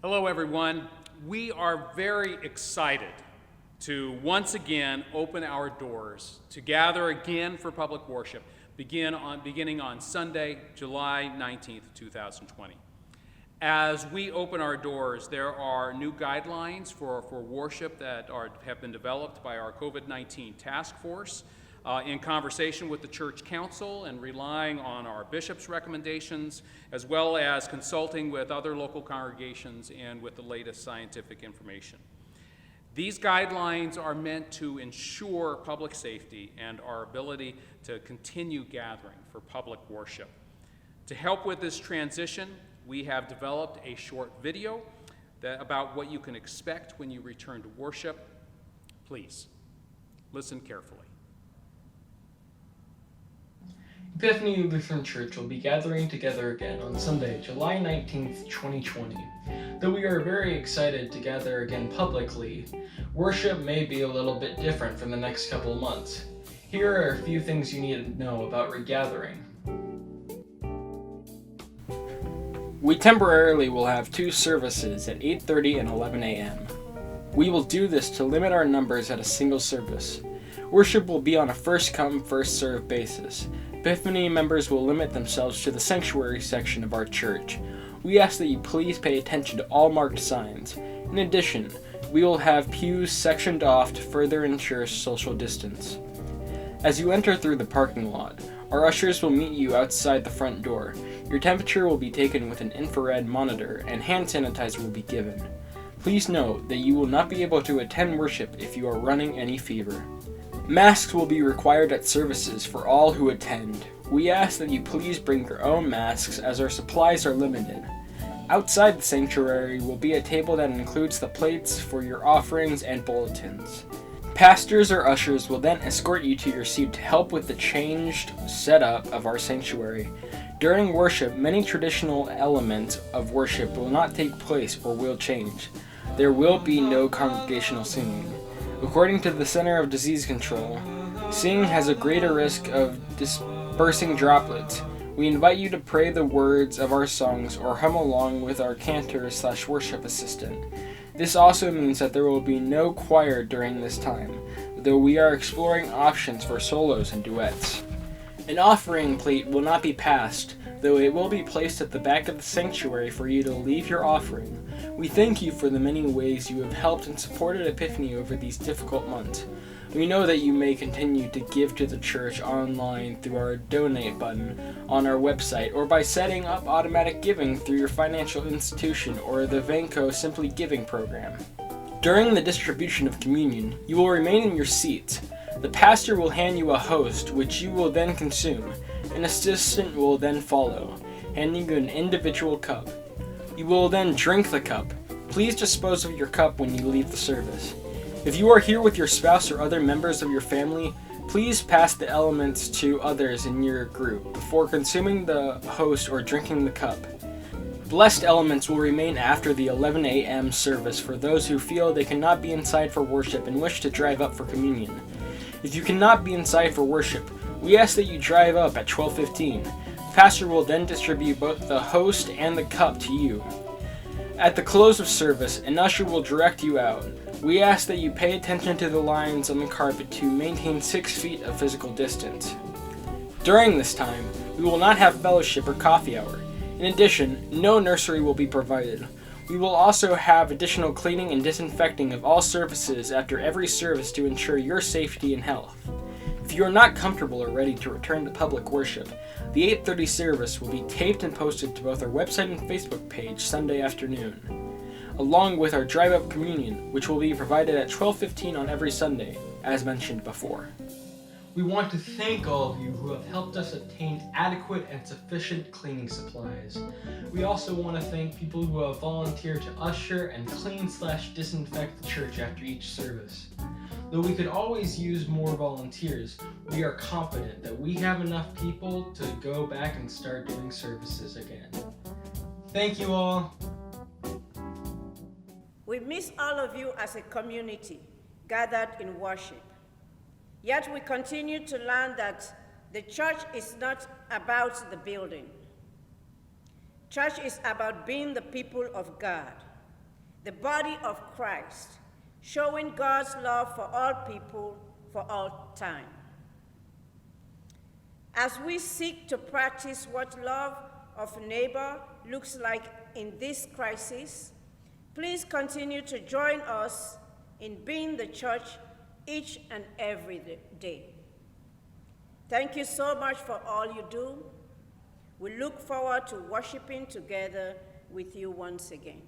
Hello, everyone. We are very excited to once again open our doors to gather again for public worship, beginning on Sunday, July 19th, 2020. As we open our doors, there are new guidelines for worship that have been developed by our COVID-19 task force in conversation with the Church Council and relying on our bishop's recommendations, as well as consulting with other local congregations and with the latest scientific information. These guidelines are meant to ensure public safety and our ability to continue gathering for public worship. To help with this transition, we have developed a short video about what you can expect when you return to worship. Please, listen carefully. Epiphany Lutheran Church will be gathering together again on Sunday, July 19th, 2020. Though we are very excited to gather again publicly, worship may be a little bit different for the next couple of months. Here are a few things you need to know about regathering. We temporarily will have two services at 8:30 and 11 a.m. We will do this to limit our numbers at a single service. Worship will be on a first-come, first-served basis. Epiphany members will limit themselves to the sanctuary section of our church. We ask that you please pay attention to all marked signs. In addition, we will have pews sectioned off to further ensure social distance. As you enter through the parking lot, our ushers will meet you outside the front door. Your temperature will be taken with an infrared monitor, and hand sanitizer will be given. Please note that you will not be able to attend worship if you are running any fever. Masks will be required at services for all who attend. We ask that you please bring your own masks as our supplies are limited. Outside the sanctuary will be a table that includes the plates for your offerings and bulletins. Pastors or ushers will then escort you to your seat to help with the changed setup of our sanctuary. During worship, many traditional elements of worship will not take place or will change. There will be no congregational singing. According to the Center of Disease Control, singing has a greater risk of dispersing droplets. We invite you to pray the words of our songs or hum along with our cantor/worship assistant. This also means that there will be no choir during this time, though we are exploring options for solos and duets. An offering plate will not be passed, though it will be placed at the back of the sanctuary for you to leave your offering. We thank you for the many ways you have helped and supported Epiphany over these difficult months. We know that you may continue to give to the church online through our donate button on our website or by setting up automatic giving through your financial institution or the Vanco Simply Giving program. During the distribution of communion, you will remain in your seats. The pastor will hand you a host, which you will then consume. An assistant will then follow, handing you an individual cup. You will then drink the cup. Please dispose of your cup when you leave the service. If you are here with your spouse or other members of your family, please pass the elements to others in your group before consuming the host or drinking the cup. Blessed elements will remain after the 11 a.m. service for those who feel they cannot be inside for worship and wish to drive up for communion. If you cannot be inside for worship, we ask that you drive up at 12:15. The pastor will then distribute both the host and the cup to you. At the close of service, an usher will direct you out. We ask that you pay attention to the lines on the carpet to maintain 6 feet of physical distance. During this time, we will not have fellowship or coffee hour. In addition, no nursery will be provided. We will also have additional cleaning and disinfecting of all surfaces after every service to ensure your safety and health. If you are not comfortable or ready to return to public worship, the 8:30 service will be taped and posted to both our website and Facebook page Sunday afternoon, along with our drive-up communion, which will be provided at 12:15 on every Sunday, as mentioned before. We want to thank all of you who have helped us obtain adequate and sufficient cleaning supplies. We also want to thank people who have volunteered to usher and clean/disinfect the church after each service. Though we could always use more volunteers, we are confident that we have enough people to go back and start doing services again. Thank you all. We miss all of you as a community gathered in worship. Yet we continue to learn that the church is not about the building. Church is about being the people of God. the body of Christ, showing God's love for all people for all time. As we seek to practice what love of neighbor looks like in this crisis, please continue to join us in being the church each and every day. Thank you so much for all you do. We look forward to worshiping together with you once again.